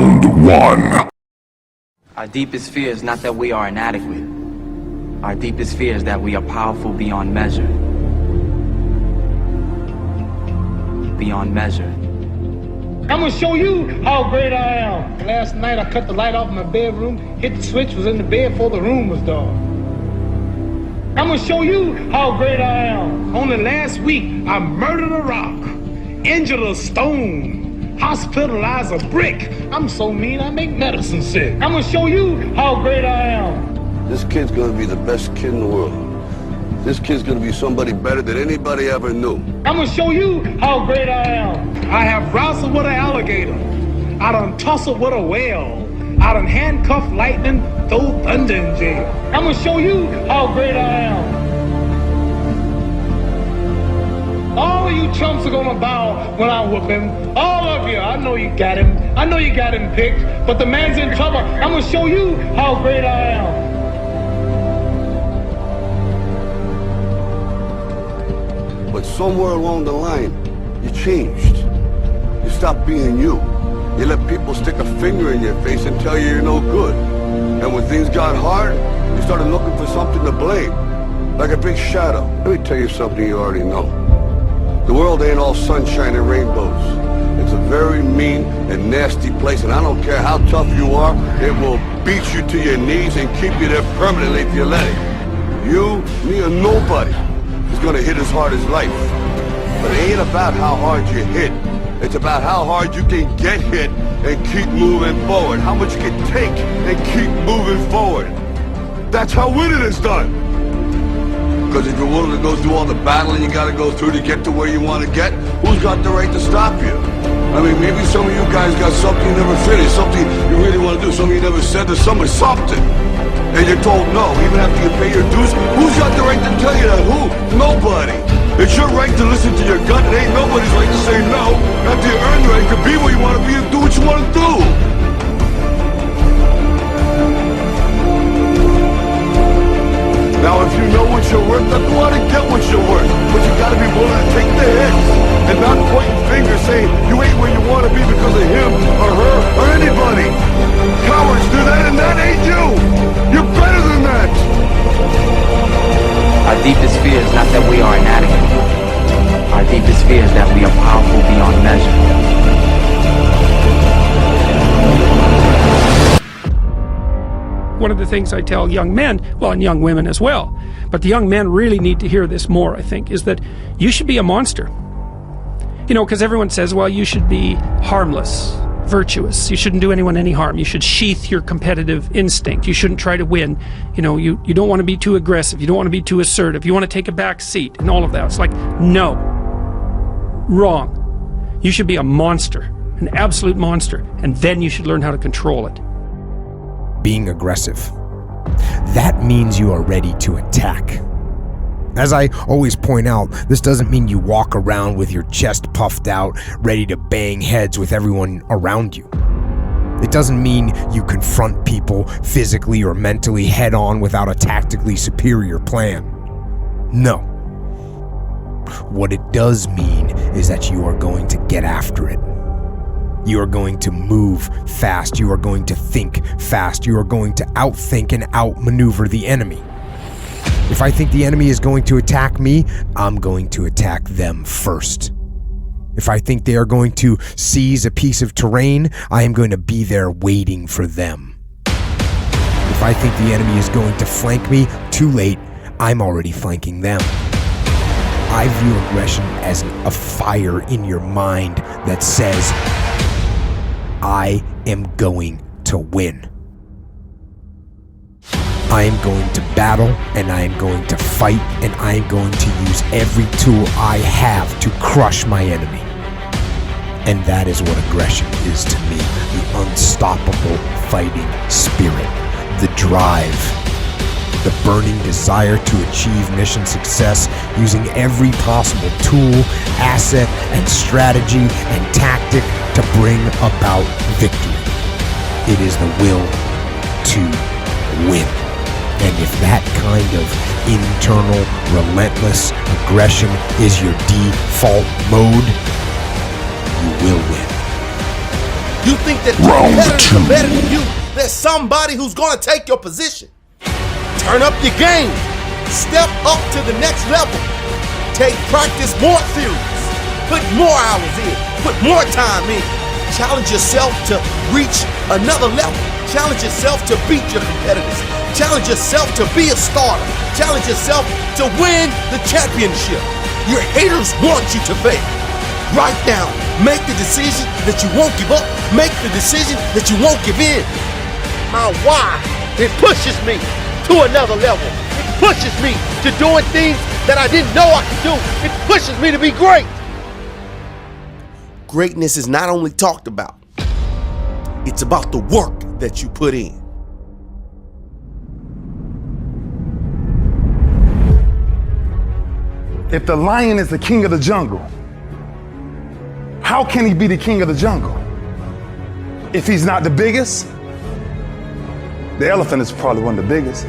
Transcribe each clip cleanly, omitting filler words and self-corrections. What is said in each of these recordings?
Round one. Our deepest fear is not that we are inadequate. Our deepest fear is that we are powerful beyond measure. Beyond measure. I'm gonna show you how great I am. Last night I cut the light off in my bedroom, hit the switch, was in the bed before the room was dark. I'm gonna show you how great I am. Only last week I murdered a rock, injured a stone, hospitalized a brick. I'm so mean I make medicine sick. I'm gonna show you how great I am. This kid's gonna be the best kid in the world. This kid's gonna be somebody better than anybody ever knew. I'm gonna show you how great I am. I have wrestled with an alligator. I done tussled with a whale. I done handcuffed lightning, throw thunder in jail. I'm gonna show you how great I am. All of you chumps are gonna bow when I whoop him. All of you. I know you got him. I know you got him picked, but the man's in trouble. I'm gonna show you how great I am. But somewhere along the line, you changed. You stopped being you. You let people stick a finger in your face and tell you you're no good. And when things got hard, you started looking for something to blame, like a big shadow. Let me tell you something you already know. The world ain't all sunshine and rainbows. It's a very mean and nasty place, and I don't care how tough you are, it will beat you to your knees and keep you there permanently if you let it. You, me, or nobody is gonna hit as hard as life. But it ain't about how hard you hit. It's about how hard you can get hit and keep moving forward. How much you can take and keep moving forward. That's how winning is done. Because if you're willing to go through all the battling you gotta go through to get to where you want to get, who's got the right to stop you? I mean, maybe some of you guys got something you never finished, something you really want to do, something you never said to someone, something. And you're told no, even after you pay your dues. Who's got the right to tell you that? Who? Nobody. It's your right to listen to your gut. It ain't nobody's right to say no. After you earn the right to be where you want to be and do what you want to do. Now, if you know what you're worth, then go out and get what you're worth. But you gotta be willing to take the hits and not pointing fingers saying you ain't where you want to be because of him or her or anybody. Cowards do that, and that ain't you. You're better than that. Our deepest fear is not that we are inadequate. Our deepest fear is that we are powerful beyond measure. One of the things I tell young men, well, and young women as well, but the young men really need to hear this more, I think, is that you should be a monster. You know, because everyone says, well, you should be harmless, virtuous. You shouldn't do anyone any harm. You should sheath your competitive instinct. You shouldn't try to win. You know, you don't want to be too aggressive. You don't want to be too assertive. You want to take a back seat and all of that. It's like, no. Wrong. You should be a monster, an absolute monster, and then you should learn how to control it. Being aggressive. That means you are ready to attack. As I always point out, this doesn't mean you walk around with your chest puffed out, ready to bang heads with everyone around you. It doesn't mean you confront people physically or mentally head on without a tactically superior plan. No. What it does mean is that you are going to get after it. You are going to move fast. You are going to think fast. You are going to outthink and outmaneuver the enemy. If I think the enemy is going to attack me, I'm going to attack them first. If I think they are going to seize a piece of terrain, I am going to be there waiting for them. If I think the enemy is going to flank me, too late, I'm already flanking them. I view aggression as a fire in your mind that says, I am going to win. I am going to battle, and I am going to fight, and I am going to use every tool I have to crush my enemy. And that is what aggression is to me. The unstoppable fighting spirit. The drive. The burning desire to achieve mission success using every possible tool, asset, and strategy and tactic to bring about victory. It is the will to win. And if that kind of internal, relentless aggression is your default mode, you will win. You think that your competitors are better than you. There's somebody who's gonna take your position. Turn up your game. Step up to the next level. Take practice more serious. Put more hours in. Put more time in. Challenge yourself to reach another level. Challenge yourself to beat your competitors. Challenge yourself to be a starter. Challenge yourself to win the championship. Your haters want you to fail. Right now, make the decision that you won't give up. Make the decision that you won't give in. My why, it pushes me to another level. It pushes me to doing things that I didn't know I could do. It pushes me to be great. Greatness is not only talked about, it's about the work that you put in. If the lion is the king of the jungle, how can he be the king of the jungle? If he's not the biggest, the elephant is probably one of the biggest.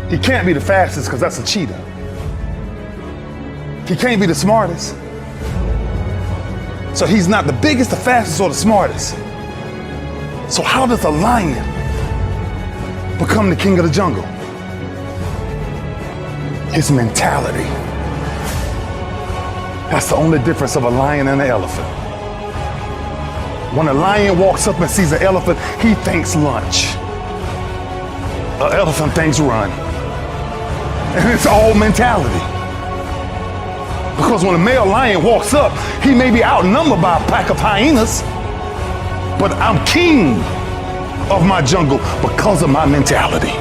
He can't be the fastest because that's a cheetah. He can't be the smartest. So he's not the biggest, the fastest, or the smartest. So how does a lion become the king of the jungle? His mentality. That's the only difference of a lion and an elephant. When a lion walks up and sees an elephant, he thinks lunch. An elephant thinks run. And it's all mentality. Because when a male lion walks up, he may be outnumbered by a pack of hyenas, but I'm king of my jungle because of my mentality.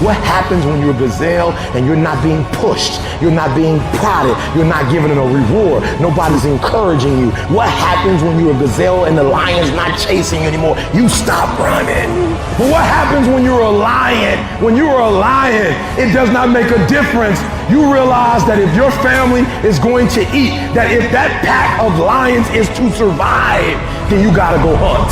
What happens when you're a gazelle and you're not being pushed, you're not being prodded, you're not given a reward, nobody's encouraging you? What happens when you're a gazelle and the lion's not chasing you anymore? You stop running. But what happens when you're a lion? When you're a lion, it does not make a difference. You realize that if your family is going to eat, that if that pack of lions is to survive, then you gotta go hunt.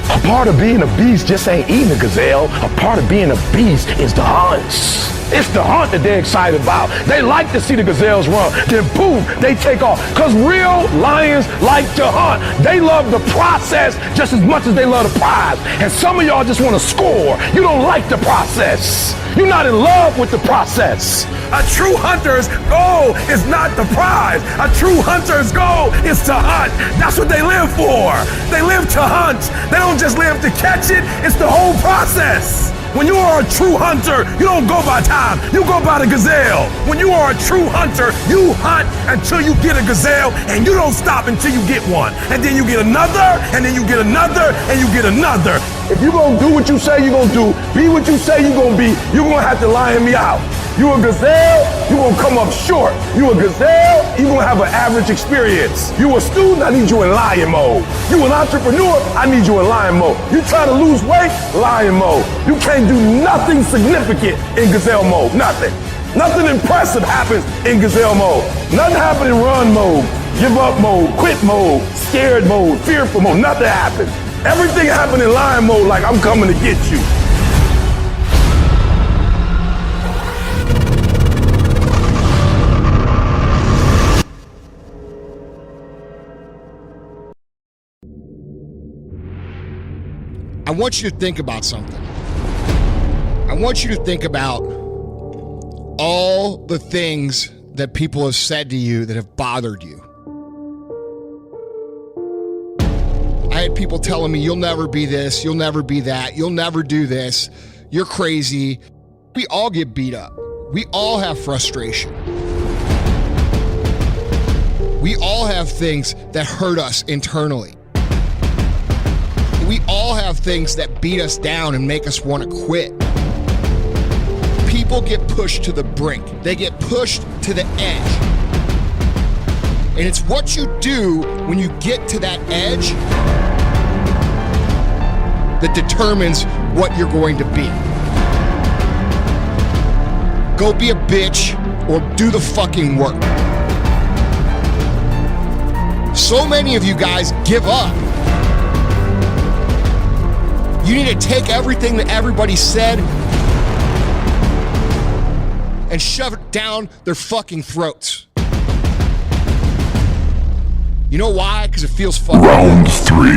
A part of being a beast just ain't eating a gazelle. A part of being a beast is the hunts. It's the hunt that they're excited about. They like to see the gazelles run. Then boom, they take off. Because real lions like to hunt. They love the process just as much as they love the prize. And some of y'all just want to score. You don't like the process. You're not in love with the process. A true hunter's goal is not the prize. A true hunter's goal is to hunt. That's what they live for. They live to hunt. They don't just live to catch it. It's the whole process. When you are a true hunter, you don't go by time, you go by the gazelle. When you are a true hunter, you hunt until you get a gazelle, and you don't stop until you get one. And then you get another, and then you get another, and you get another. If you're gonna do what you say you're gonna do, be what you say you're gonna be, you're gonna have to lion me out. You a gazelle, you're gonna come up short. You a gazelle, you're gonna have an average experience. You a student, I need you in lion mode. You an entrepreneur, I need you in lion mode. You try to lose weight, lion mode. You can't do nothing significant in gazelle mode, nothing. Nothing impressive happens in gazelle mode. Nothing happens in run mode, give up mode, quit mode, scared mode, fearful mode, nothing happens. Everything happens in lion mode like I'm coming to get you. I want you to think about something. I want you to think about all the things that people have said to you that have bothered you. I had people telling me, you'll never be this, you'll never be that, you'll never do this, you're crazy. We all get beat up. We all have frustration. We all have things that hurt us internally. We all have things that beat us down and make us want to quit. People get pushed to the brink. They get pushed to the edge. And it's what you do when you get to that edge that determines what you're going to be. Go be a bitch or do the fucking work. So many of you guys give up. You need to take everything that everybody said and shove it down their fucking throats. You know why? Because it feels fucking Round good. 3.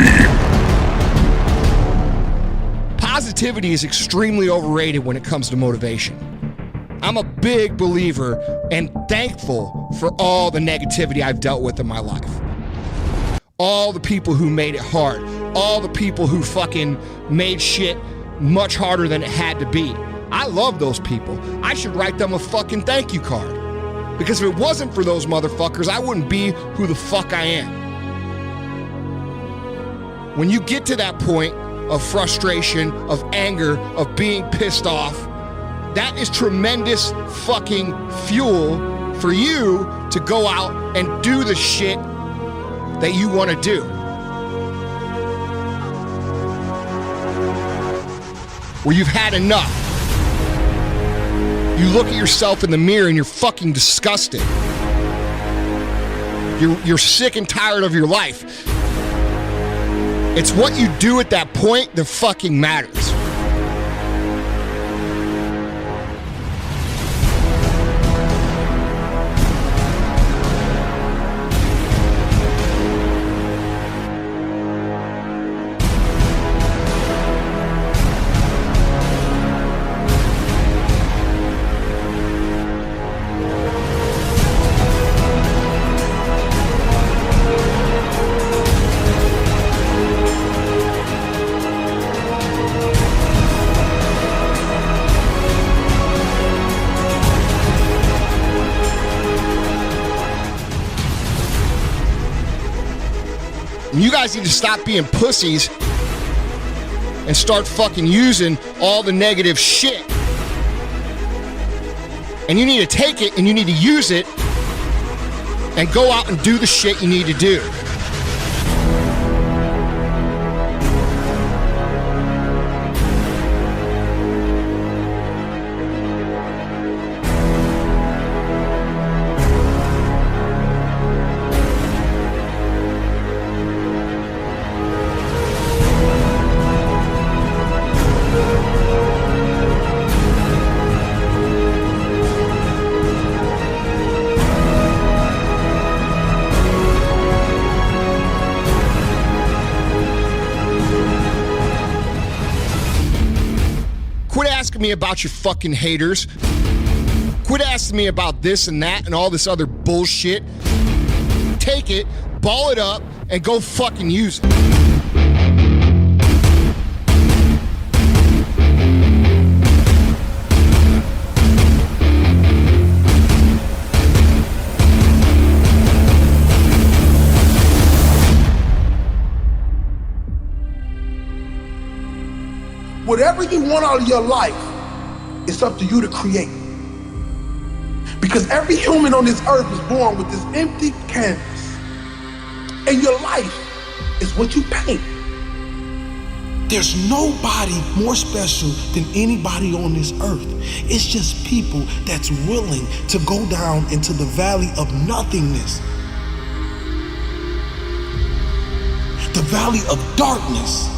Positivity is extremely overrated when it comes to motivation. I'm a big believer and thankful for all the negativity I've dealt with in my life. All the people who made it hard. All the people who fucking made shit much harder than it had to be. I love those people. I should write them a fucking thank you card. Because if it wasn't for those motherfuckers, I wouldn't be who the fuck I am. When you get to that point of frustration, of anger, of being pissed off, that is tremendous fucking fuel for you to go out and do the shit that you want to do. Where you've had enough. You look at yourself in the mirror and you're fucking disgusted. You're sick and tired of your life. It's what you do at that point that fucking matters. You guys need to stop being pussies and start fucking using all the negative shit. And you need to take it and you need to use it and go out and do the shit you need to do. Quit asking me about your fucking haters. Quit asking me about this and that and all this other bullshit. Take it, ball it up, and go fucking use it. Whatever you want out of your life, it's up to you to create. Because every human on this earth is born with this empty canvas. And your life is what you paint. There's nobody more special than anybody on this earth. It's just people that's willing to go down into the valley of nothingness. The valley of darkness.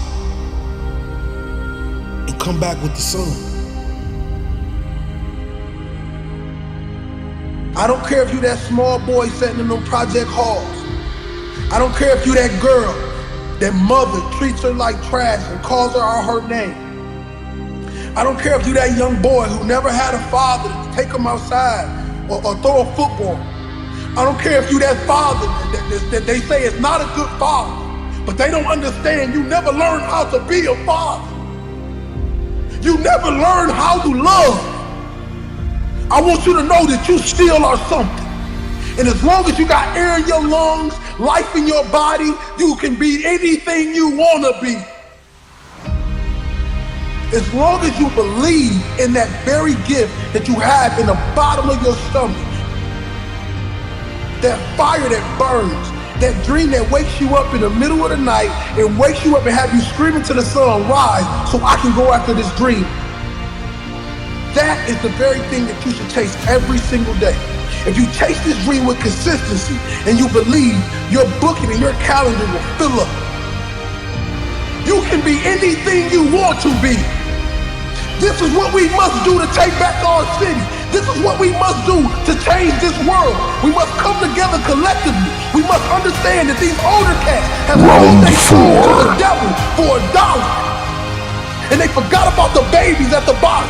And come back with the sun. I don't care if you that small boy sitting in them project halls. I don't care if you that girl that mother treats her like trash and calls her out her name. I don't care if you that young boy who never had a father to take him outside or throw a football. I don't care if you that father that they say is not a good father, but they don't understand you never learned how to be a father. You never learned how to love. I want you to know that you still are something. And as long as you got air in your lungs, life in your body, you can be anything you want to be. As long as you believe in that very gift that you have in the bottom of your stomach, that fire that burns, that dream that wakes you up in the middle of the night and wakes you up and have you screaming to the sun, rise so I can go after this dream. That is the very thing that you should chase every single day. If you chase this dream with consistency and you believe, your booking and your calendar will fill up. You can be anything you want to be. This is what we must do to take back our city. This is what we must do to change this world. We must come together collectively. We must understand that these older cats have sold their soul to the devil for $1. And they forgot about the babies at the bottom.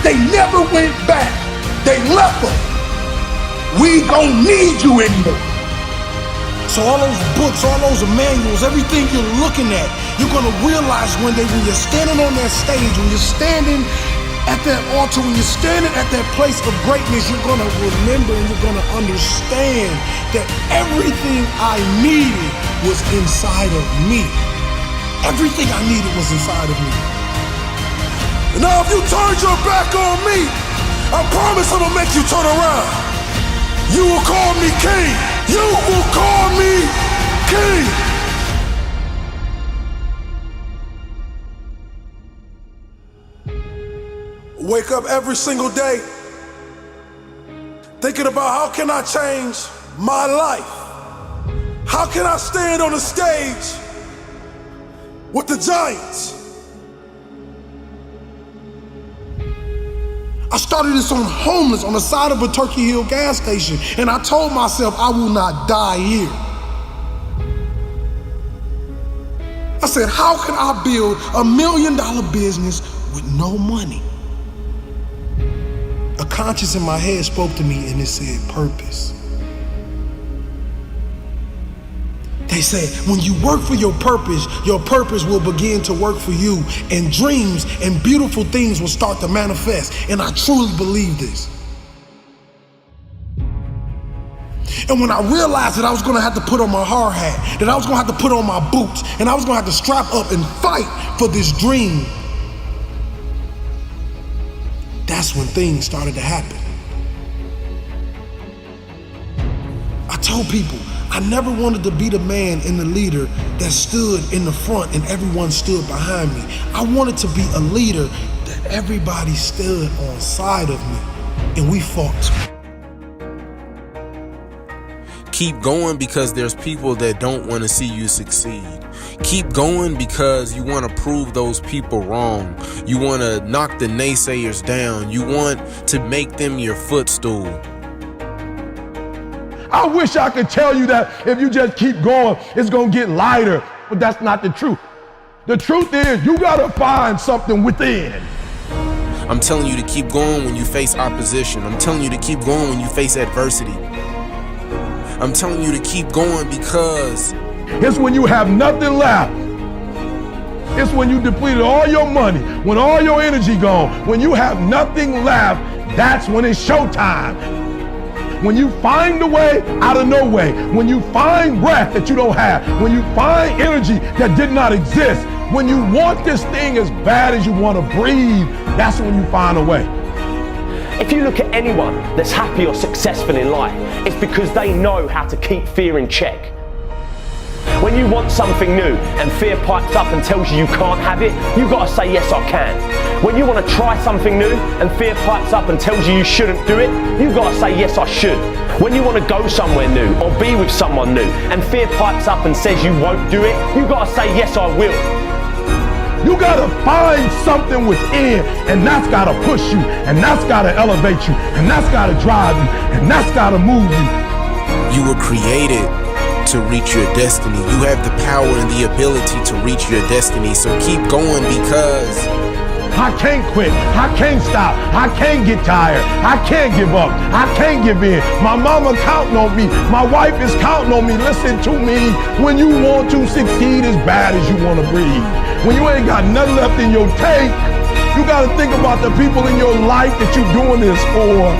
They never went back. They left us. We gon' need you anymore. So all those books, all those manuals, everything you're looking at, you're gonna realize one day when you're standing on that stage, when you're standing at that altar, when you're standing at that place of greatness, you're gonna remember and you're gonna understand that everything I needed was inside of me. Everything I needed was inside of me. And now if you turn your back on me, I promise I'm gonna make you turn around. You will call me king. You will call me king. Wake up every single day thinking about how can I change my life? How can I stand on the stage with the giants? I started this on homeless on the side of a Turkey Hill gas station, and I told myself I will not die here. I said, how can I build $1 million business with no money? A conscience in my head spoke to me and it said purpose. They said, when you work for your purpose will begin to work for you, and dreams and beautiful things will start to manifest. And I truly believe this. And when I realized that I was gonna have to put on my hard hat, that I was gonna have to put on my boots, and I was gonna have to strap up and fight for this dream, that's when things started to happen. I told people, I never wanted to be the man and the leader that stood in the front and everyone stood behind me. I wanted to be a leader that everybody stood on side of me and we fought. Keep going because there's people that don't want to see you succeed. Keep going because you want to prove those people wrong. You want to knock the naysayers down. You want to make them your footstool. I wish I could tell you that if you just keep going, it's gonna get lighter, but that's not the truth. The truth is you gotta find something within. I'm telling you to keep going when you face opposition. I'm telling you to keep going when you face adversity. I'm telling you to keep going because it's when you have nothing left. It's when you depleted all your money, when all your energy gone, when you have nothing left, that's when it's showtime. When you find a way out of no way, when you find breath that you don't have, when you find energy that did not exist, when you want this thing as bad as you want to breathe, that's when you find a way. If you look at anyone that's happy or successful in life, it's because they know how to keep fear in check. When you want something new and fear pipes up and tells you you can't have it, you gotta say, yes, I can. When you want to try something new and fear pipes up and tells you you shouldn't do it, you gotta say, yes, I should. When you want to go somewhere new or be with someone new and fear pipes up and says you won't do it, you gotta say, yes, I will. You gotta find something within, and that's gotta push you, and that's gotta elevate you, and that's gotta drive you, and that's gotta move you. you were created to reach your destiny. You have the power and the ability to reach your destiny. So keep going because I can't quit. I can't stop. I can't get tired. I can't give up. I can't give in. My mama counting on me. My wife is counting on me. Listen to me. When you want to succeed as bad as you want to breathe, when you ain't got nothing left in your tank, you got to think about the people in your life that you're doing this for.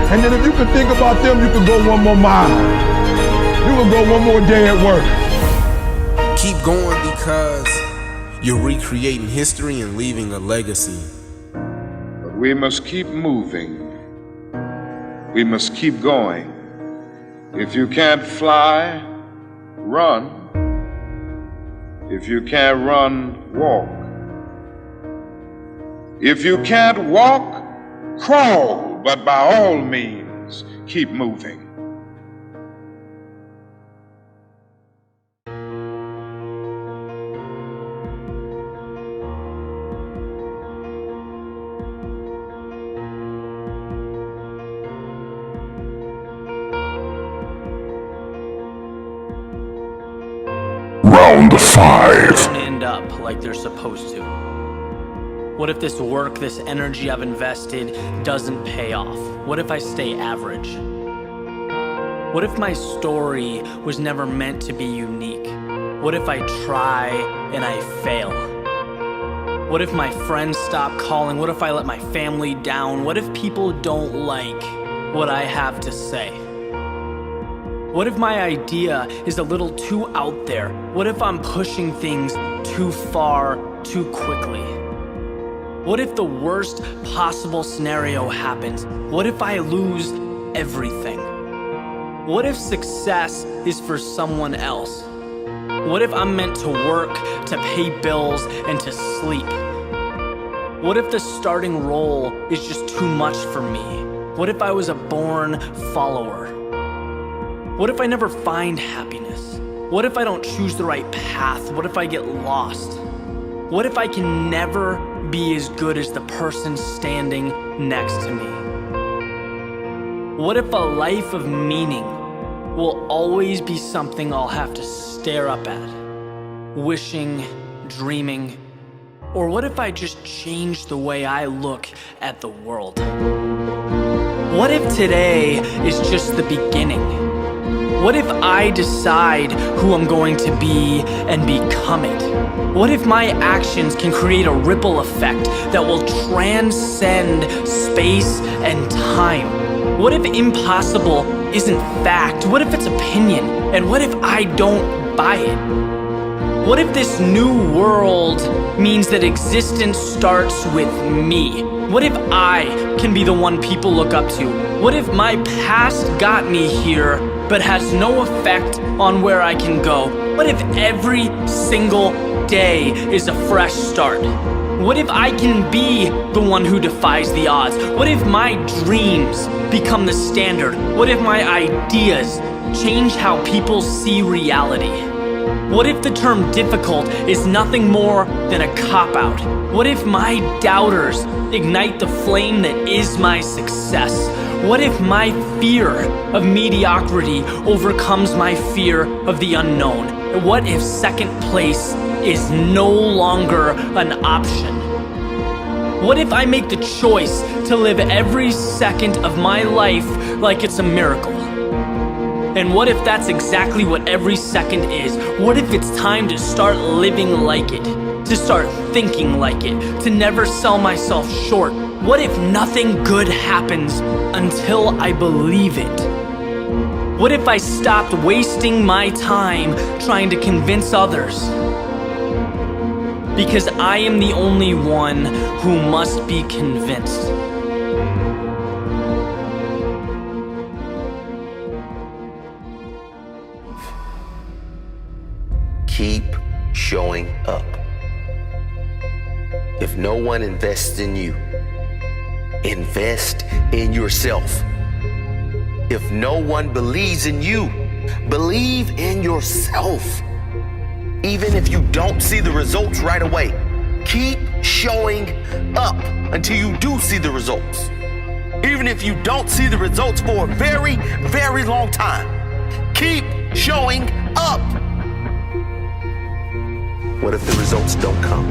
And then if you could think about them, you could go one more mile. You could go one more day at work. keep going because you're recreating history and leaving a legacy. But we must keep moving. We must keep going. If you can't fly, run. If you can't run, walk. If you can't walk, crawl, but by all means, keep moving. Round 5. Don't end up like they're supposed to? What if this work, this energy I've invested doesn't pay off? What if I stay average? What if my story was never meant to be unique? What if I try and I fail? What if my friends stop calling? What if I let my family down? What if people don't like what I have to say? What if my idea is a little too out there? What if I'm pushing things too far, too quickly? What if the worst possible scenario happens? What if I lose everything? What if success is for someone else? What if I'm meant to work, to pay bills, and to sleep? What if the starting role is just too much for me? What if I was a born follower? What if I never find happiness? What if I don't choose the right path? What if I get lost? What if I can never be as good as the person standing next to me? What if a life of meaning will always be something I'll have to stare up at, wishing, dreaming? Or what if I just change the way I look at the world? What if today is just the beginning? What if I decide who I'm going to be and become it? What if my actions can create a ripple effect that will transcend space and time? What if impossible isn't fact? What if it's opinion? And what if I don't buy it? What if this new world means that existence starts with me? What if I can be the one people look up to? What if my past got me here but has no effect on where I can go? What if every single day is a fresh start? What if I can be the one who defies the odds? What if my dreams become the standard? What if my ideas change how people see reality? What if the term difficult is nothing more than a cop-out? What if my doubters ignite the flame that is my success? What if my fear of mediocrity overcomes my fear of the unknown? What if second place is no longer an option? What if I make the choice to live every second of my life like it's a miracle? And what if that's exactly what every second is? What if it's time to start living like it? To start thinking like it? To never sell myself short? What if nothing good happens until I believe it? What if I stopped wasting my time trying to convince others? Because I am the only one who must be convinced. Keep showing up. If no one invests in you, invest in yourself. If no one believes in you, believe in yourself. Even if you don't see the results right away, keep showing up until you do see the results. Even if you don't see the results for a very, very long time, keep showing up. What if the results don't come?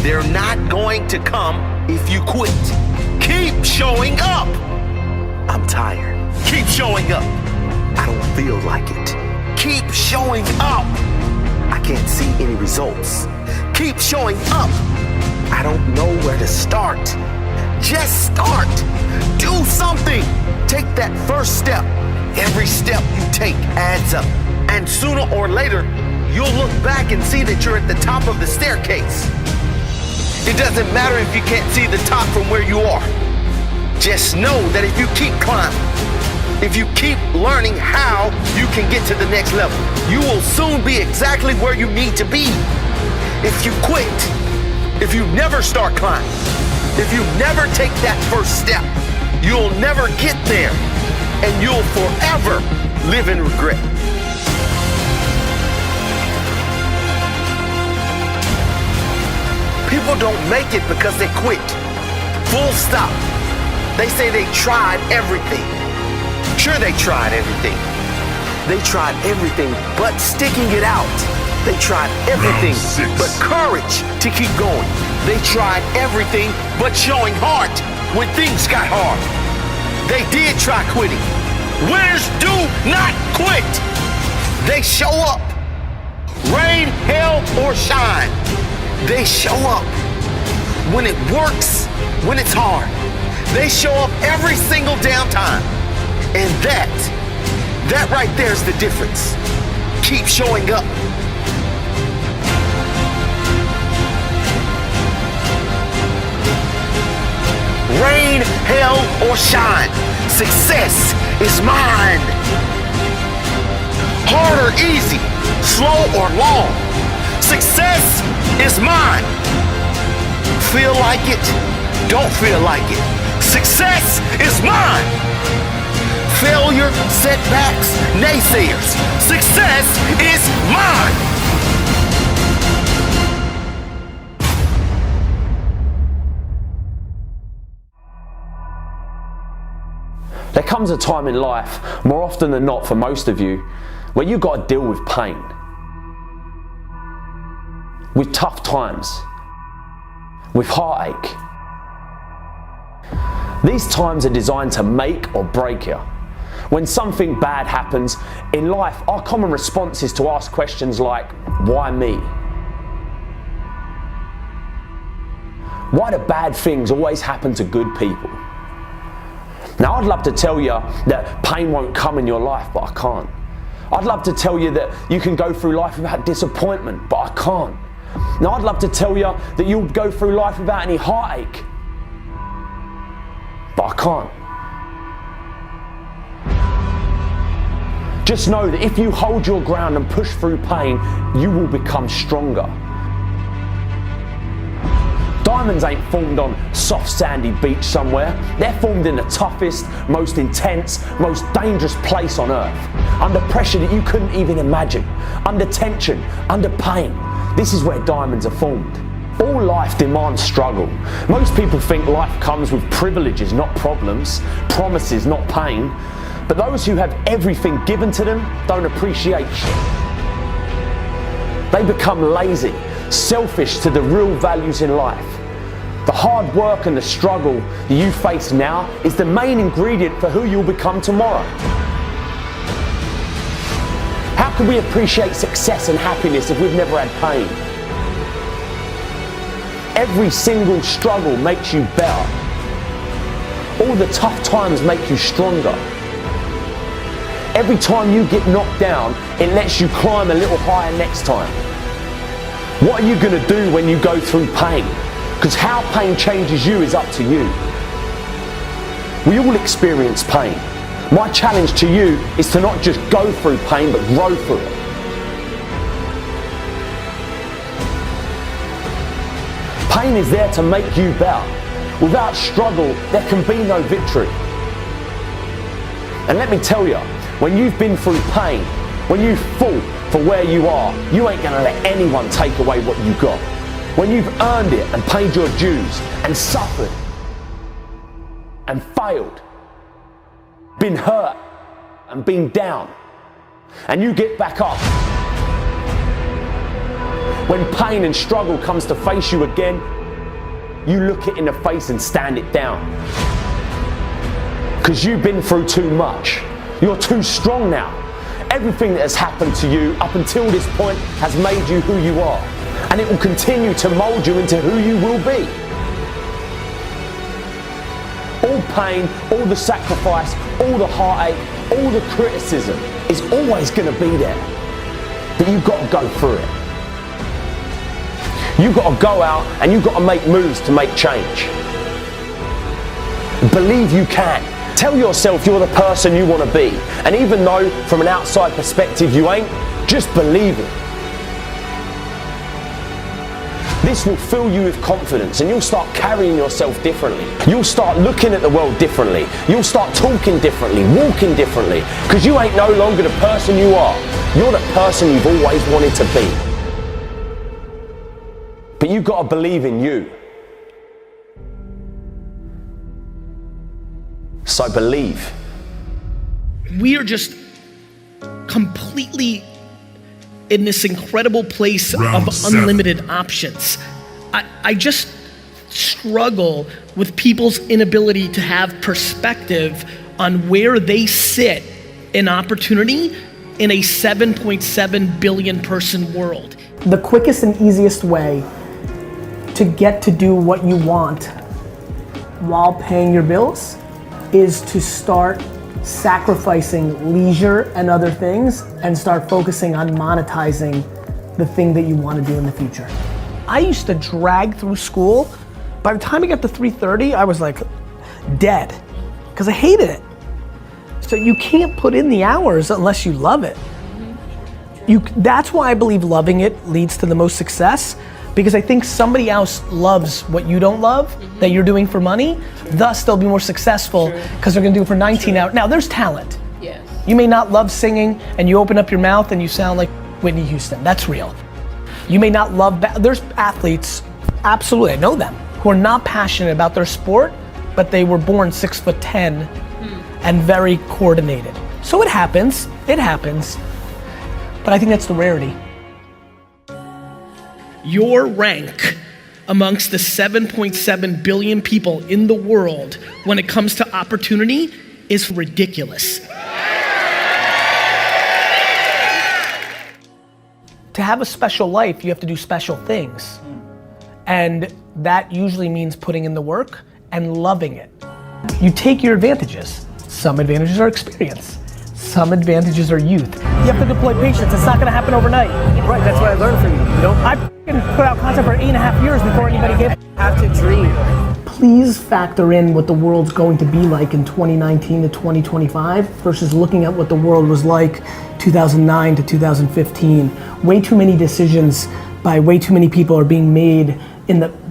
They're not going to come if you quit. Keep showing up. I'm tired. Keep showing up. I don't feel like it. Keep showing up. I can't see any results. Keep showing up. I don't know where to start. Just start. Do something. Take that first step. Every step you take adds up. And sooner or later, you'll look back and see that you're at the top of the staircase. It doesn't matter if you can't see the top from where you are. Just know that if you keep climbing, if you keep learning how you can get to the next level, you will soon be exactly where you need to be. If you quit, if you never start climbing, if you never take that first step, you'll never get there, and you'll forever live in regret. People don't make it because they quit. Full stop. They say they tried everything. Sure, they tried everything. They tried everything but sticking it out. They tried everything but courage to keep going. They tried everything but showing heart when things got hard. They did try quitting. Winners do not quit. They show up. Rain, hail, or shine. They show up. When it works, when it's hard. They show up every single damn time. And that right there is the difference. Keep showing up. Rain, hail, or shine. Success is mine. Hard or easy, slow or long. Success is mine. Feel like it, don't feel like it. Success is mine. Failure, setbacks, naysayers. Success is mine. There comes a time in life, more often than not for most of you, where you've got to deal with pain, with tough times, with heartache. These times are designed to make or break you. When something bad happens in life, our common response is to ask questions like, why me? Why do bad things always happen to good people? Now, I'd love to tell you that pain won't come in your life, but I can't. I'd love to tell you that you can go through life without disappointment, but I can't. Now, I'd love to tell you that you'll go through life without any heartache, but I can't. Just know that if you hold your ground and push through pain, you will become stronger. Diamonds ain't formed on soft sandy beach somewhere. They're formed in the toughest, most intense, most dangerous place on earth. Under pressure that you couldn't even imagine. Under tension, under pain. This is where diamonds are formed. All life demands struggle. Most people think life comes with privileges, not problems. Promises, not pain. But those who have everything given to them don't appreciate shit. They become lazy, selfish to the real values in life. The hard work and the struggle that you face now is the main ingredient for who you'll become tomorrow. How can we appreciate success and happiness if we've never had pain? Every single struggle makes you better. All the tough times make you stronger. Every time you get knocked down, it lets you climb a little higher next time. What are you going to do when you go through pain? Because how pain changes you is up to you. We all experience pain. My challenge to you is to not just go through pain, but grow through it. Pain is there to make you better. Without struggle, there can be no victory. And let me tell you, when you've been through pain, when you fought for where you are, you ain't gonna let anyone take away what you got. When you've earned it and paid your dues and suffered and failed, been hurt and been down, and you get back up. When pain and struggle comes to face you again, you look it in the face and stand it down. Because you've been through too much. You're too strong now. Everything that has happened to you up until this point has made you who you are. And it will continue to mold you into who you will be. All pain, all the sacrifice, all the heartache, all the criticism is always going to be there. But you've got to go through it. You've got to go out and you've got to make moves to make change. Believe you can. Tell yourself you're the person you want to be. And even though from an outside perspective you ain't, just believe it. This will fill you with confidence and you'll start carrying yourself differently. You'll start looking at the world differently. You'll start talking differently, walking differently, because you ain't no longer the person you are. You're the person you've always wanted to be. But you've got to believe in you. So believe. We are just completely in this incredible place of unlimited options. I just struggle with people's inability to have perspective on where they sit in opportunity in a 7.7 billion person world. The quickest and easiest way to get to do what you want while paying your bills is to start sacrificing leisure and other things and start focusing on monetizing the thing that you want to do in the future. I used to drag through school. By the time I got to 3:30, I was like dead because I hated it. So you can't put in the hours unless you love it. That's why I believe loving it leads to the most success, because I think somebody else loves what you don't love, that you're doing for money, thus they'll be more successful because they're gonna do it for 19 hours. Now there's talent. Yes. You may not love singing and you open up your mouth and you sound like Whitney Houston, that's real. You may not love, there's athletes, absolutely, I know them, who are not passionate about their sport, but they were born 6'10" and very coordinated. So it happens, but I think that's the rarity. Your rank amongst the 7.7 billion people in the world when it comes to opportunity is ridiculous. To have a special life, you have to do special things. And that usually means putting in the work and loving it. You take your advantages. Some advantages are experience. Some advantages are youth. You have to deploy patience. It's not gonna happen overnight. Right, that's what I learned from you. I put out content for 8.5 years before anybody gave. Have to dream. Please factor in what the world's going to be like in 2019 to 2025 versus looking at what the world was like 2009 to 2015. Way too many decisions by way too many people are being made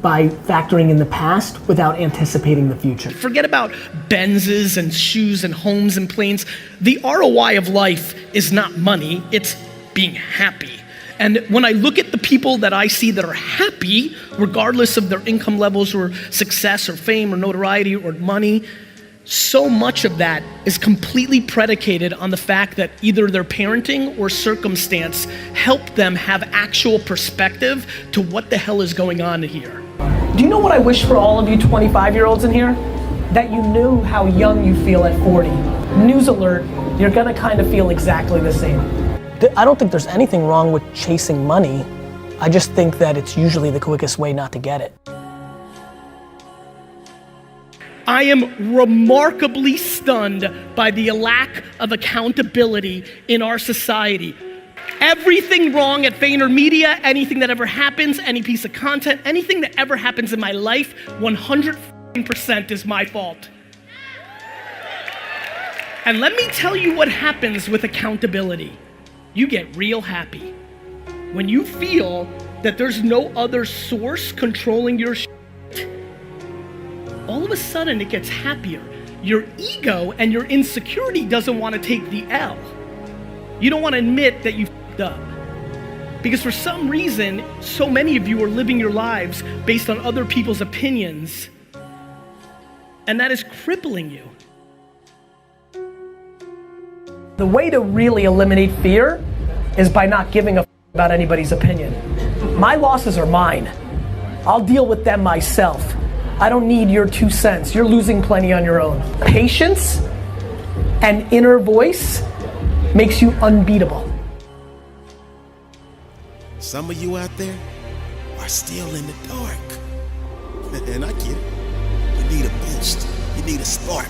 by factoring in the past without anticipating the future. Forget about Benzes and shoes and homes and planes. The ROI of life is not money, it's being happy. And when I look at the people that I see that are happy, regardless of their income levels or success or fame or notoriety or money, so much of that is completely predicated on the fact that either their parenting or circumstance helped them have actual perspective to what the hell is going on here. Do you know what I wish for all of you 25-year-olds in here? That you knew how young you feel at 40. News alert, you're gonna kind of feel exactly the same. I don't think there's anything wrong with chasing money. I just think that it's usually the quickest way not to get it. I am remarkably stunned by the lack of accountability in our society. Everything wrong at VaynerMedia, anything that ever happens, any piece of content, anything that ever happens in my life, 100% is my fault. And let me tell you what happens with accountability. You get real happy. When you feel that there's no other source controlling your shit, all of a sudden it gets happier. Your ego and your insecurity doesn't want to take the L. You don't want to admit that you f***ed up. Because for some reason, so many of you are living your lives based on other people's opinions, and that is crippling you. The way to really eliminate fear is by not giving a f*** about anybody's opinion. My losses are mine. I'll deal with them myself. I don't need your 2 cents. You're losing plenty on your own. Patience and inner voice makes you unbeatable. Some of you out there are still in the dark. And I get it. You need a boost. You need a spark.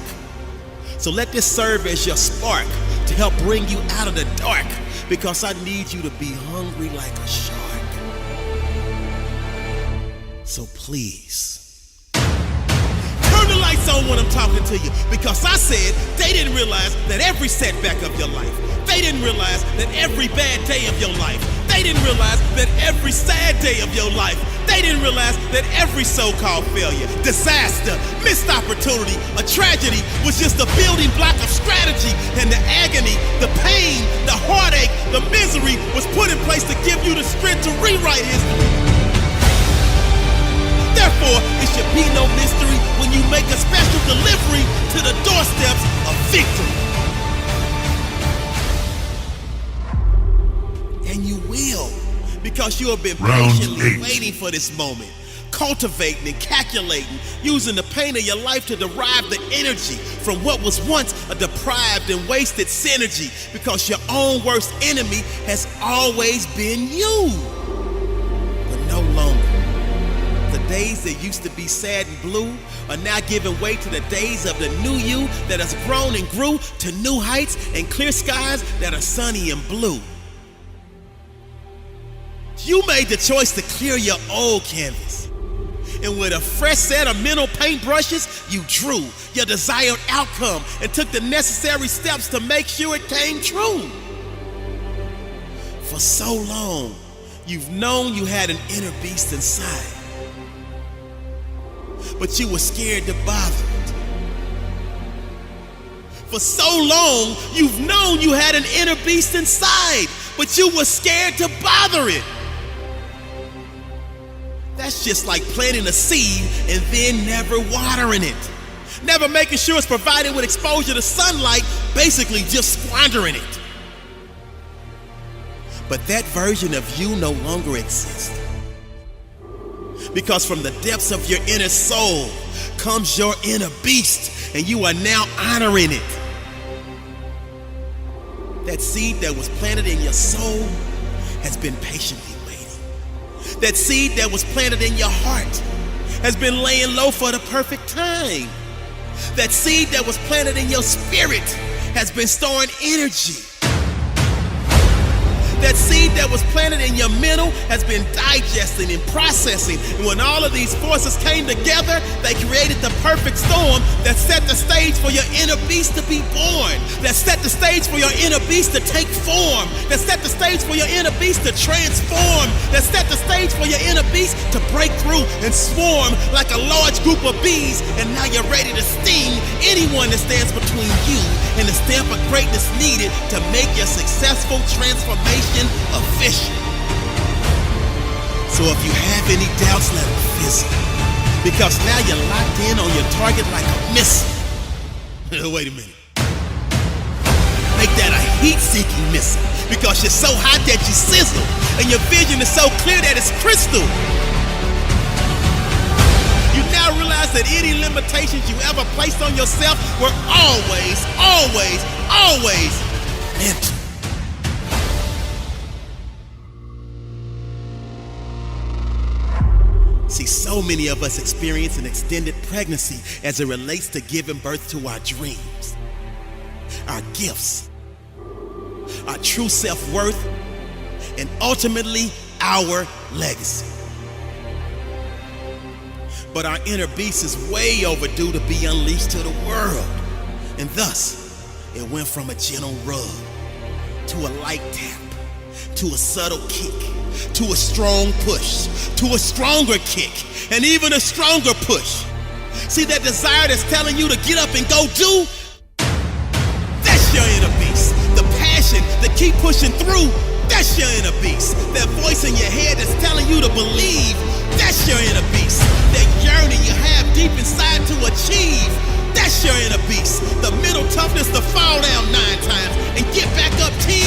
So let this serve as your spark to help bring you out of the dark, because I need you to be hungry like a shark. So please, turn the lights on when I'm talking to you, because I said they didn't realize that every setback of your life, they didn't realize that every bad day of your life, they didn't realize that every sad day of your life, they didn't realize that every so-called failure, disaster, missed opportunity, a tragedy was just a building block of strategy, and the agony, the pain, the heartache, the misery was put in place to give you the strength to rewrite history. Therefore, it should be no mystery when you make a special delivery to the doorsteps of victory. And you will. because you have been Round patiently 8. waiting for this moment, cultivating and calculating, using the pain of your life to derive the energy from what was once a deprived and wasted synergy, because your own worst enemy has always been you. But no longer. The days that used to be sad and blue are now giving way to the days of the new you that has grown and grew to new heights and clear skies that are sunny and blue. You made the choice to clear your old canvas. And with a fresh set of mental paintbrushes, you drew your desired outcome and took the necessary steps to make sure it came true. For so long, you've known you had an inner beast inside, but you were scared to bother it. For so long, you've known you had an inner beast inside, but you were scared to bother it. That's just like planting a seed and then never watering it. Never making sure it's provided with exposure to sunlight, basically just squandering it. But that version of you no longer exists. Because from the depths of your inner soul comes your inner beast, and you are now honoring it. That seed that was planted in your soul has been patiently waiting. That seed that was planted in your heart has been laying low for the perfect time. That seed that was planted in your spirit has been storing energy. That seed that was planted in your mental has been digesting and processing. And when all of these forces came together, they created the perfect storm that set the stage for your inner beast to be born. That set the stage for your inner beast to take form. That set the stage for your inner beast to transform. That set the stage for your inner beast to break through and swarm like a large group of bees. And now you're ready to sting anyone that stands between you and the stamp of greatness needed to make your successful transformation official. So if you have any doubts, let them fizzle. Because now you're locked in on your target like a missile. Wait a minute. Make that a heat-seeking missile. Because you're so hot that you sizzle. And your vision is so clear that it's crystal. You now realize that any limitations you ever placed on yourself were always mental. See, so many of us experience an extended pregnancy as it relates to giving birth to our dreams, our gifts, our true self-worth, and ultimately our legacy. But our inner beast is way overdue to be unleashed to the world. And thus, it went from a gentle rub to a light tap, to a subtle kick, to a strong push, to a stronger kick, and even a stronger push. See that desire that's telling you to get up and go do? That's your inner beast. The passion to keep pushing through, that's your inner beast. That voice in your head that's telling you to believe, that's your inner beast. That yearning you have deep inside to achieve, that's your inner beast. The mental toughness to fall down 9 times and get back up 10,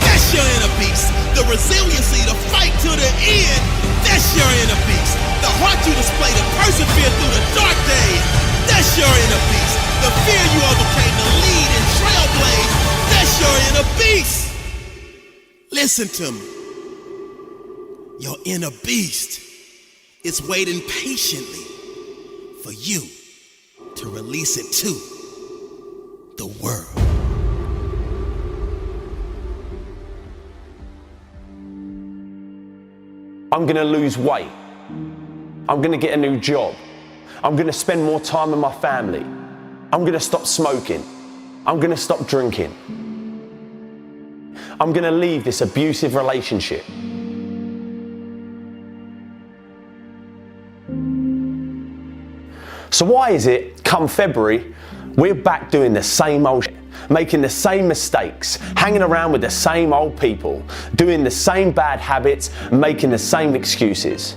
that's your inner beast. The resiliency to fight to the end, that's your inner beast. The heart you display to persevere through the dark days, that's your inner beast. The fear you overcame to lead and trailblaze, that's your inner beast. Listen to me. Your inner beast is waiting patiently for you to release it to the world. I'm gonna lose weight. I'm gonna get a new job. I'm gonna spend more time with my family. I'm gonna stop smoking. I'm gonna stop drinking. I'm gonna leave this abusive relationship. So why is it, come February, we're back doing the same old shit, making the same mistakes, hanging around with the same old people, doing the same bad habits, making the same excuses?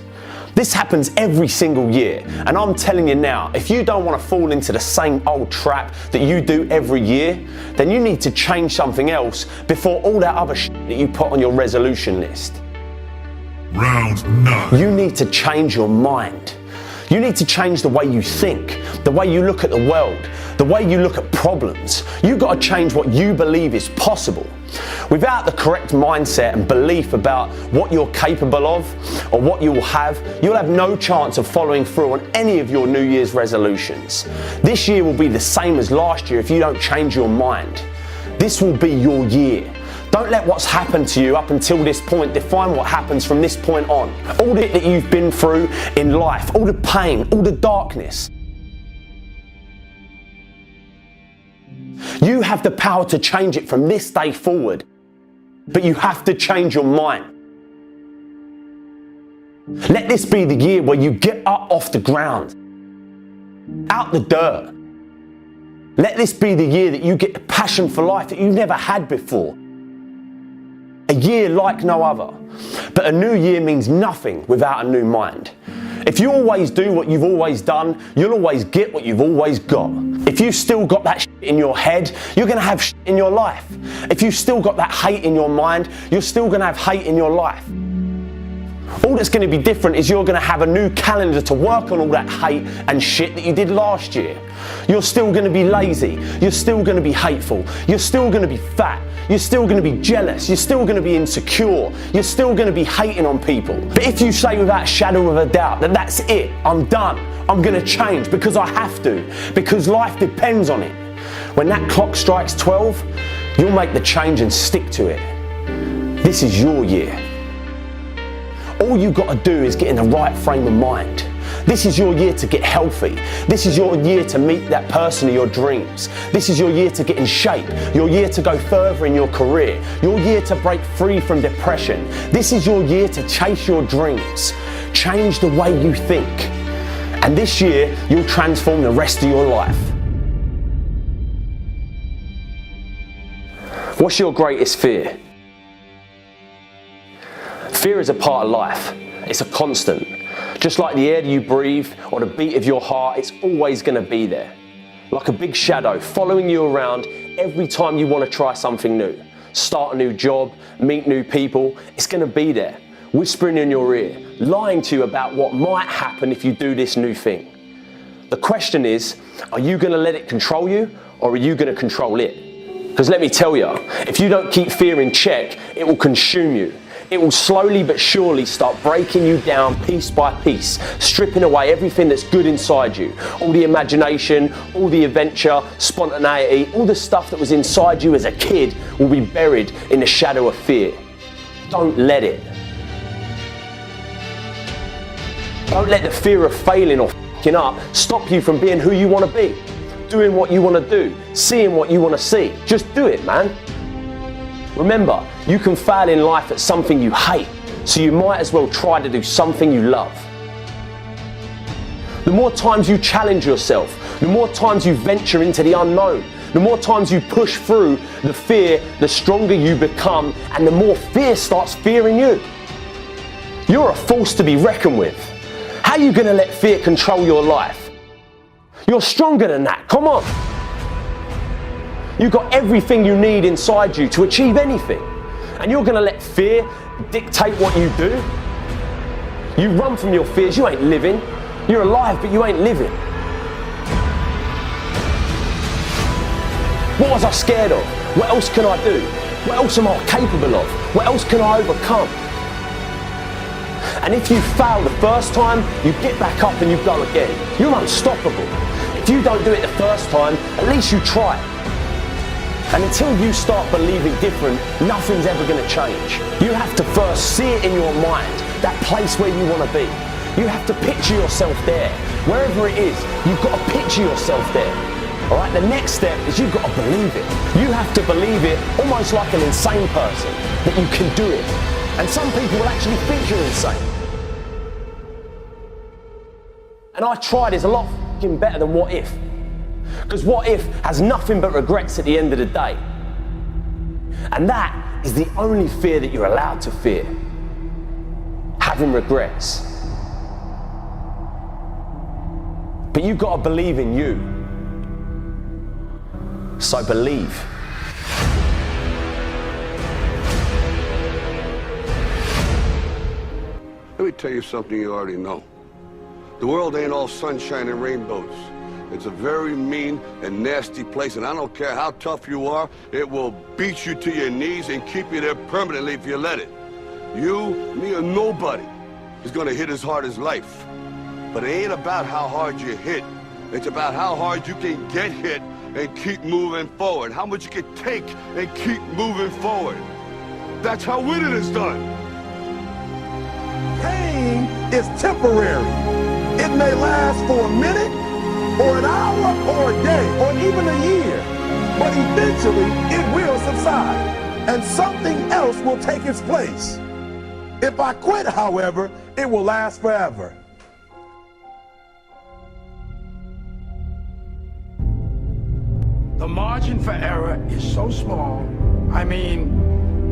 This happens every single year, and I'm telling you now, if you don't want to fall into the same old trap that you do every year, then you need to change something else before all that other shit that you put on your resolution list. Round 9. You need to change your mind. You need to change the way you think, the way you look at the world, the way you look at problems. You've got to change what you believe is possible. Without the correct mindset and belief about what you're capable of or what you will have, you'll have no chance of following through on any of your New Year's resolutions. This year will be the same as last year if you don't change your mind. This will be your year. Don't let what's happened to you up until this point define what happens from this point on. All that you've been through in life, all the pain, all the darkness. You have the power to change it from this day forward, but you have to change your mind. Let this be the year where you get up off the ground, out the dirt. Let this be the year that you get the passion for life that you've never had before. A year like no other. But a new year means nothing without a new mind. If you always do what you've always done, you'll always get what you've always got. If you've still got that shit in your head, you're going to have shit in your life. If you've still got that hate in your mind, you're still going to have hate in your life. All that's going to be different is you're going to have a new calendar to work on all that hate and shit that you did last year. You're still going to be lazy. You're still going to be hateful. You're still going to be fat. You're still going to be jealous. You're still going to be insecure. You're still going to be hating on people. But if you say without a shadow of a doubt that that's it, I'm done, I'm going to change because I have to, because life depends on it. When that clock strikes 12, you'll make the change and stick to it. This is your year. All you've got to do is get in the right frame of mind. This is your year to get healthy. This is your year to meet that person of your dreams. This is your year to get in shape. Your year to go further in your career. Your year to break free from depression. This is your year to chase your dreams. Change the way you think. And this year, you'll transform the rest of your life. What's your greatest fear? Fear is a part of life. It's a constant. Just like the air that you breathe or the beat of your heart, it's always going to be there. Like a big shadow following you around every time you want to try something new. Start a new job, meet new people, it's going to be there. Whispering in your ear, lying to you about what might happen if you do this new thing. The question is, are you going to let it control you or are you going to control it? Because let me tell you, if you don't keep fear in check, it will consume you. It will slowly but surely start breaking you down piece by piece, stripping away everything that's good inside you. All the imagination, all the adventure, spontaneity, all the stuff that was inside you as a kid will be buried in the shadow of fear. Don't let it. Don't let the fear of failing or f***ing up stop you from being who you want to be, doing what you want to do, seeing what you want to see. Just do it, man. Remember, you can fail in life at something you hate, so you might as well try to do something you love. The more times you challenge yourself, the more times you venture into the unknown, the more times you push through the fear, the stronger you become, and the more fear starts fearing you. You're a force to be reckoned with. How are you going to let fear control your life? You're stronger than that, come on. You've got everything you need inside you to achieve anything. And you're going to let fear dictate what you do? You run from your fears, you ain't living. You're alive, but you ain't living. What was I scared of? What else can I do? What else am I capable of? What else can I overcome? And if you fail the first time, you get back up and you go again. You're unstoppable. If you don't do it the first time, at least you try it. And until you start believing different, nothing's ever going to change. You have to first see it in your mind, that place where you want to be. You have to picture yourself there. Wherever it is, you've got to picture yourself there. All right, the next step is you've got to believe it. You have to believe it almost like an insane person, that you can do it. And some people will actually think you're insane. And I tried is a lot f***ing better than What If. Because What If has nothing but regrets at the end of the day. And that is the only fear that you're allowed to fear. Having regrets. But you've got to believe in you. So believe. Let me tell you something you already know. The world ain't all sunshine and rainbows. It's a very mean and nasty place, and I don't care how tough you are, it will beat you to your knees and keep you there permanently if you let it. You, me, or nobody is gonna hit as hard as life. But it ain't about how hard you hit. It's about how hard you can get hit and keep moving forward. How much you can take and keep moving forward. That's how winning is done. Pain is temporary. It may last for a minute, or an hour, or a day, or even a year. But eventually, it will subside, and something else will take its place. If I quit, however, it will last forever. The margin for error is so small. I mean,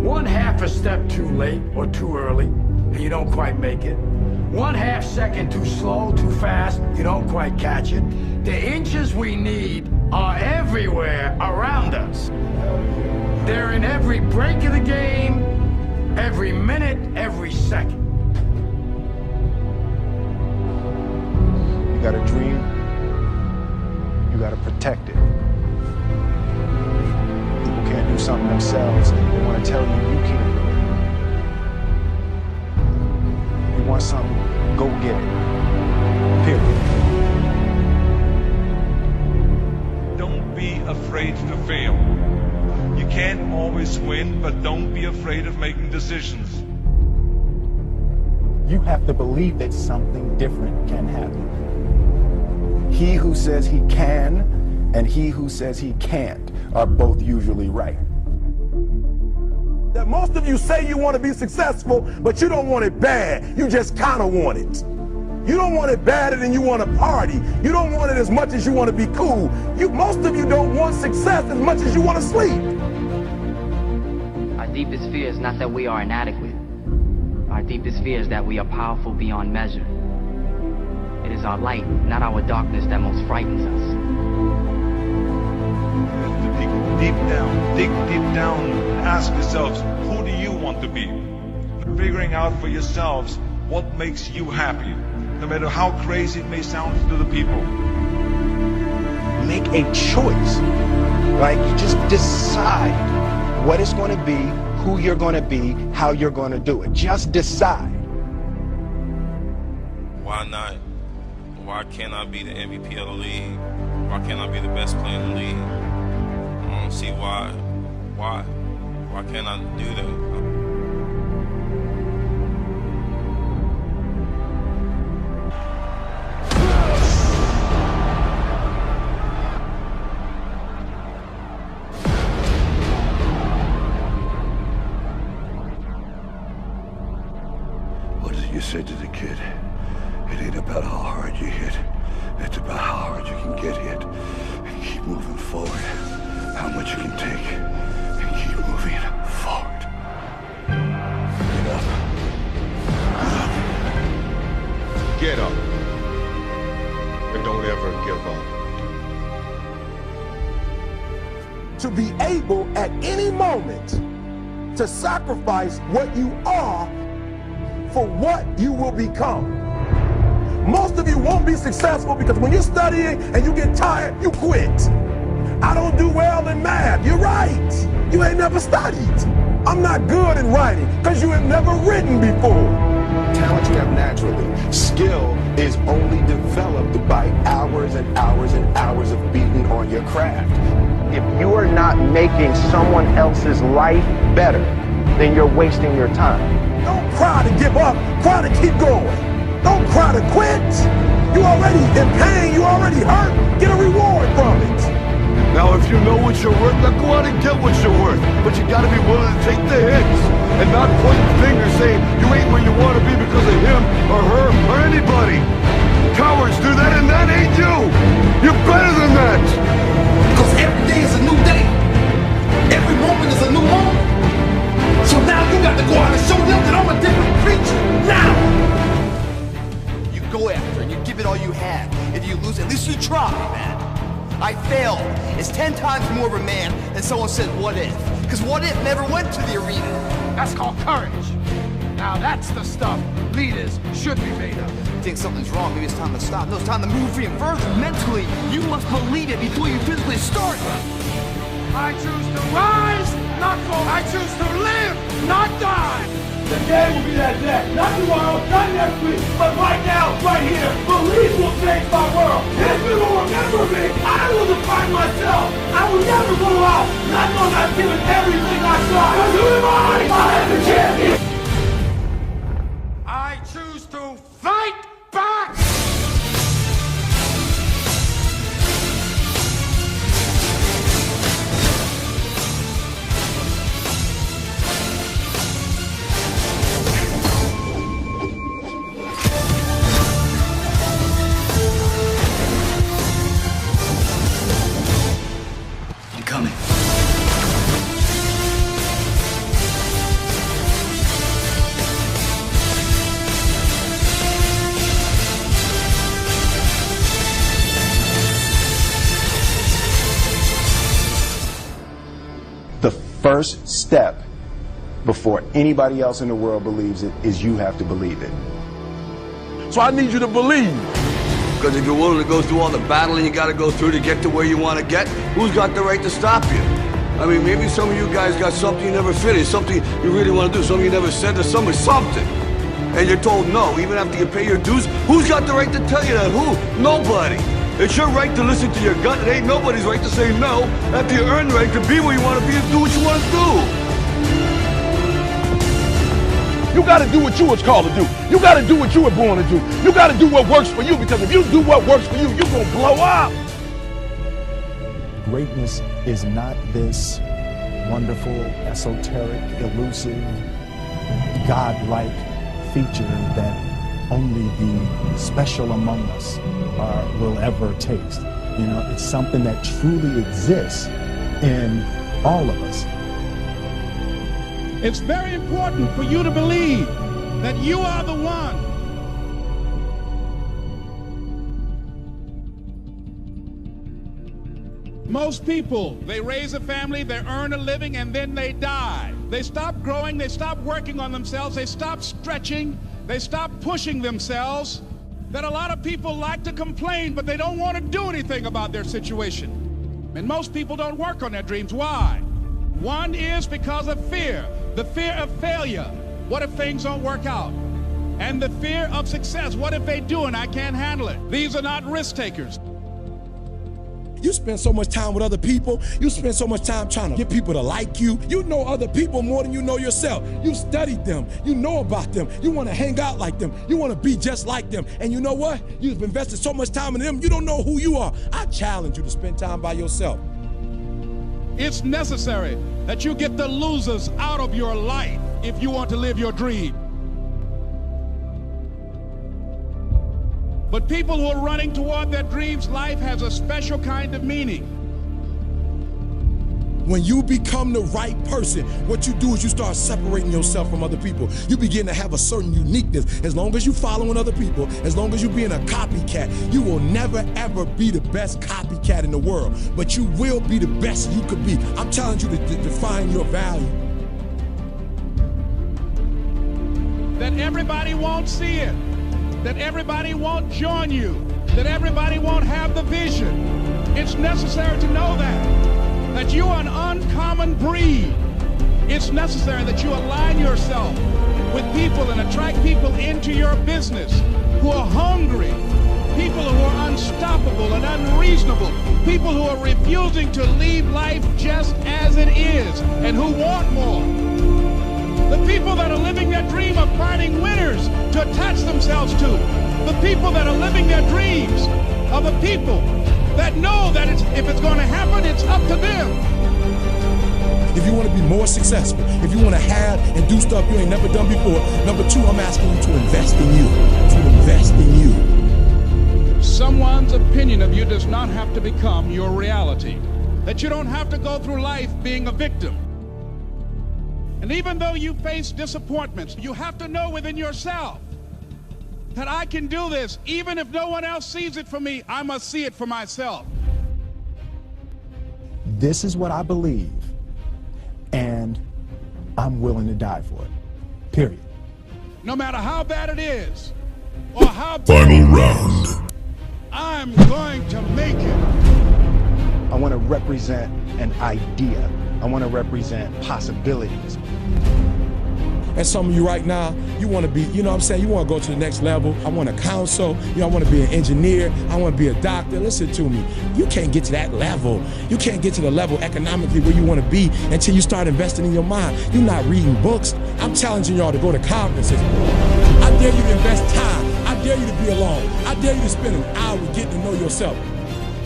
1/2 a step too late or too early, and you don't quite make it. 1/2 second too slow, too fast, you don't quite catch it. The inches we need are everywhere around us. They're in every break of the game, every minute, every second. You got a dream, you got to protect it. People can't do something themselves, they want to tell you you can't do it. You want something, go get it. Period. Don't be afraid to fail. You can't always win, but don't be afraid of making decisions. You have to believe that something different can happen. He who says he can and he who says he can't are both usually right. That most of you say you want to be successful, but you don't want it bad. You just kind of want it. You don't want it badder than you want to party. You don't want it as much as you want to be cool. Most of you don't want success as much as you want to sleep. Our deepest fear is not that we are inadequate. Our deepest fear is that we are powerful beyond measure. It is our light, not our darkness, that most frightens us. Dig deep down, ask yourselves, who do you want to be? Figuring out for yourselves what makes you happy, no matter how crazy it may sound to the people. Make a choice. Like, you just decide what it's going to be, who you're going to be, how you're going to do it. Just decide. Why not? Why can't I be the MVP of the league? Why can't I be the best player in the league? I don't see why. Why can't I do that? What did you say to the kid? It ain't about how hard you hit. It's about how hard you can get hit and keep moving forward. How much you can take and keep moving forward. Get up. Get up. And don't ever give up. To be able at any moment to sacrifice what you are for what you will become. Most of you won't be successful because when you're studying and you get tired, you quit. I don't do well in math. You're right. You ain't never studied. I'm not good in writing because you have never written before. Talent you have naturally. Skill is only developed by hours and hours and hours of beating on your craft. If you are not making someone else's life better, then you're wasting your time. Don't cry to give up. Cry to keep going. Don't cry to quit. You already in pain. You already hurt. Get a reward from it. Now, if you know what you're worth, now go out and get what you're worth. But you gotta be willing to take the hits and not point fingers saying you ain't where you want to be because of him or her or anybody. Cowards do that, and that ain't you. You're better than that. Because every day is a new day. Every moment is a new moment. So now you got to go out and show them that I'm a different creature. Now! You go after and you give it all you have. If you lose, at least you try, man. I failed. It's 10 times more of a man than someone said, what if? Because what if never went to the arena. That's called courage. Now that's the stuff leaders should be made of. Think something's wrong, maybe it's time to stop. No, it's time to move reinverse. Mentally, you must believe it before you physically start. I choose to rise, not fall. I choose to live, not die. The day will be that day. Not tomorrow, not next week, but right now, right here. Believe will change my world. History will remember me. I will define myself. I will never go out not knowing I've given everything I got. Because who am I? I am the champion. I choose to fight back. I'm coming. The first step before anybody else in the world believes it is you have to believe it. So I need you to believe. Because if you're willing to go through all the battling you got to go through to get to where you want to get, who's got the right to stop you? I mean, maybe some of you guys got something you never finished, something you really want to do, something you never said to somebody, something. And you're told no, even after you pay your dues. Who's got the right to tell you that? Who? Nobody. It's your right to listen to your gut. It ain't nobody's right to say no after you earn the right to be where you want to be and do what you want to do. You gotta do what you was called to do. You gotta do what you were born to do. You gotta do what works for you, because if you do what works for you, you're gonna blow up. Greatness is not this wonderful, esoteric, elusive, God-like feature that only the special among us will ever taste. You know, it's something that truly exists in all of us. It's very important for you to believe that you are the one. Most people, they raise a family, they earn a living, and then they die. They stop growing, they stop working on themselves, they stop stretching, they stop pushing themselves. That a lot of people like to complain, but they don't want to do anything about their situation. And most people don't work on their dreams. Why? One is because of fear. The fear of failure. What if things don't work out? And the fear of success. What if they do and I can't handle it? These are not risk takers. You spend so much time with other people. You spend so much time trying to get people to like you. You know other people more than you know yourself. You studied them. You know about them. You want to hang out like them. You want to be just like them. And you know what? You've invested so much time in them, you don't know who you are. I challenge you to spend time by yourself. It's necessary that you get the losers out of your life if you want to live your dream. But people who are running toward their dreams, life has a special kind of meaning. When you become the right person, what you do is you start separating yourself from other people. You begin to have a certain uniqueness. As long as you're following other people, as long as you're being a copycat, you will never ever be the best copycat in the world. But you will be the best you could be. I'm challenging you to define your value. That everybody won't see it. That everybody won't join you. That everybody won't have the vision. It's necessary to know that you are an uncommon breed. It's necessary that you align yourself with people and attract people into your business who are hungry, people who are unstoppable and unreasonable, people who are refusing to leave life just as it is and who want more. The people that are living their dream of finding winners to attach themselves to. The people that are living their dreams are the people that know that if it's going to happen, it's up to them. If you want to be more successful, if you want to have and do stuff you ain't never done before, number two, I'm asking you to invest in you. To invest in you. Someone's opinion of you does not have to become your reality. That you don't have to go through life being a victim. And even though you face disappointments, you have to know within yourself that I can do this. Even if no one else sees it for me, I must see it for myself. This is what I believe, and I'm willing to die for it. Period. no matter how bad it is, or how Final round. I'm going to make it. I want to represent an idea. I want to represent possibilities. And some of you right now, you want to be, you know what I'm saying, you want to go to the next level. I want to counsel, I want to be an engineer, I want to be a doctor. Listen to me, you can't get to that level. You can't get to the level economically where you want to be until you start investing in your mind. You're not reading books. I'm challenging y'all to go to conferences. I dare you to invest time. I dare you to be alone. I dare you to spend an hour getting to know yourself.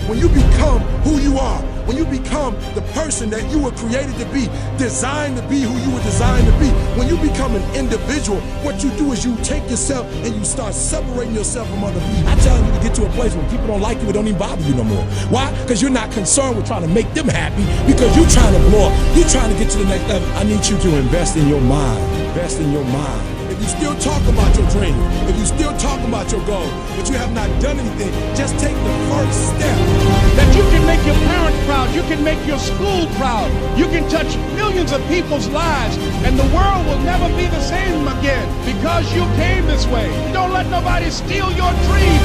When you become who you are, when you become the person that you were created to be, designed to be who you were designed to be, when you become an individual, what you do is you take yourself and you start separating yourself from other people. I challenge you to get to a place where people don't like you, it don't even bother you no more. Why? Because you're not concerned with trying to make them happy, because you're trying to blow up. You're trying to get to the next level. I need you to invest in your mind. Invest in your mind. If you still talk about your dream, if you still talk about your goal, but you have not done anything, just take the first step. That you can make your parents proud, you can make your school proud, you can touch millions of people's lives, and the world will never be the same again because you came this way. Don't let nobody steal your dream.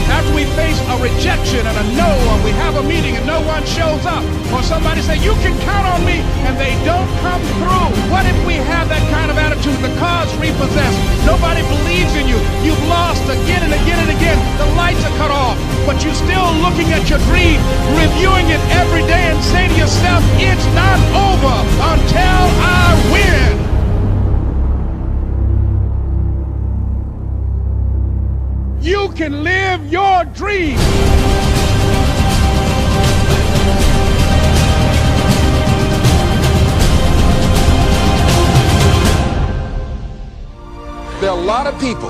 After we face a rejection and a no, or we have a meeting and no one shows up, or somebody say, you can count on me, and they don't come through. What if we have that kind of attitude? The car's repossessed. Nobody believes in you. You've lost again and again and again. The lights are cut off, but you're still looking at your dream, reviewing it every day, and say to yourself, it's not over until I win. You can live your dream. There are a lot of people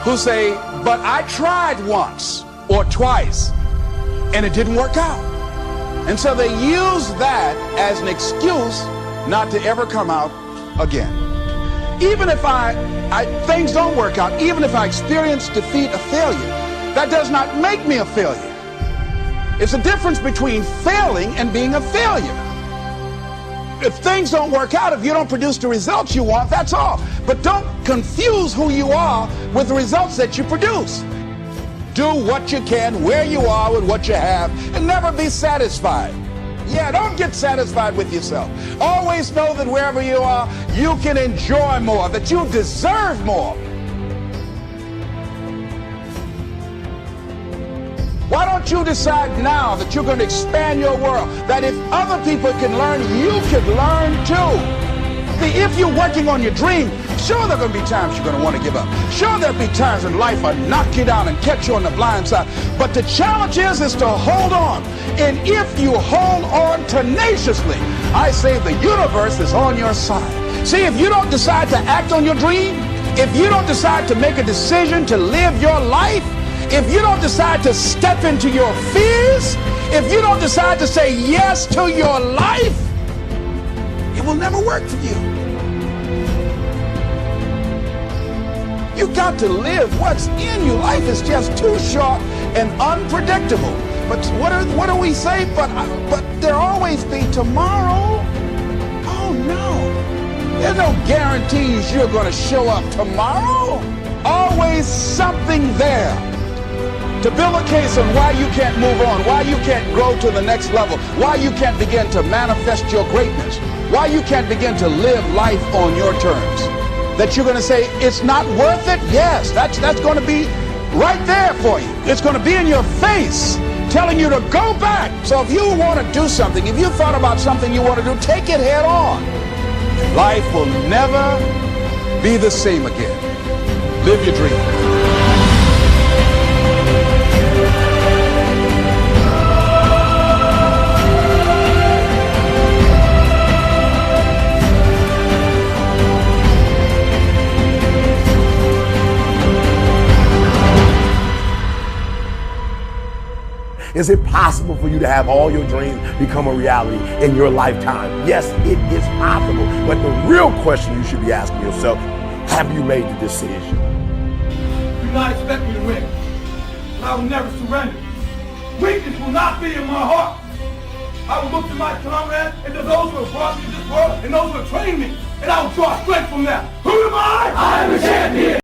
who say, but I tried once or twice and it didn't work out. And so they use that as an excuse not to ever come out again. Even if things don't work out, even if I experience defeat or failure, that does not make me a failure. It's a difference between failing and being a failure. If things don't work out, if you don't produce the results you want, that's all. But don't confuse who you are with the results that you produce. Do what you can, where you are with what you have, and never be satisfied. Yeah, don't get satisfied with yourself. Always know that wherever you are, you can enjoy more, that you deserve more. Why don't you decide now that you're going to expand your world, that if other people can learn, you can learn too. See, if you're working on your dream, sure there are going to be times you're going to want to give up. Sure there'll be times in life will knock you down and catch you on the blind side. But the challenge is to hold on. And if you hold on tenaciously, I say the universe is on your side. See, if you don't decide to act on your dream, if you don't decide to make a decision to live your life, if you don't decide to step into your fears, if you don't decide to say yes to your life, it will never work for you. You got to live what's in you. Life is just too short and unpredictable. But what do we say? But there'll always be tomorrow. Oh no. There's no guarantees you're going to show up tomorrow. Always something there to build a case on why you can't move on, why you can't grow to the next level, why you can't begin to manifest your greatness, why you can't begin to live life on your terms. That you're going to say, it's not worth it? Yes, that's going to be right there for you. It's going to be in your face, telling you to go back. So if you want to do something, if you thought about something you want to do, take it head on. Life will never be the same again. Live your dream. Is it possible for you to have all your dreams become a reality in your lifetime? Yes, it is possible. But the real question you should be asking yourself, have you made the decision? Do not expect me to win, but I will never surrender. Weakness will not be in my heart. I will look to my comrades and to those who have brought me to this world and those who have trained me. and I will draw strength from them. Who am I? I am a champion.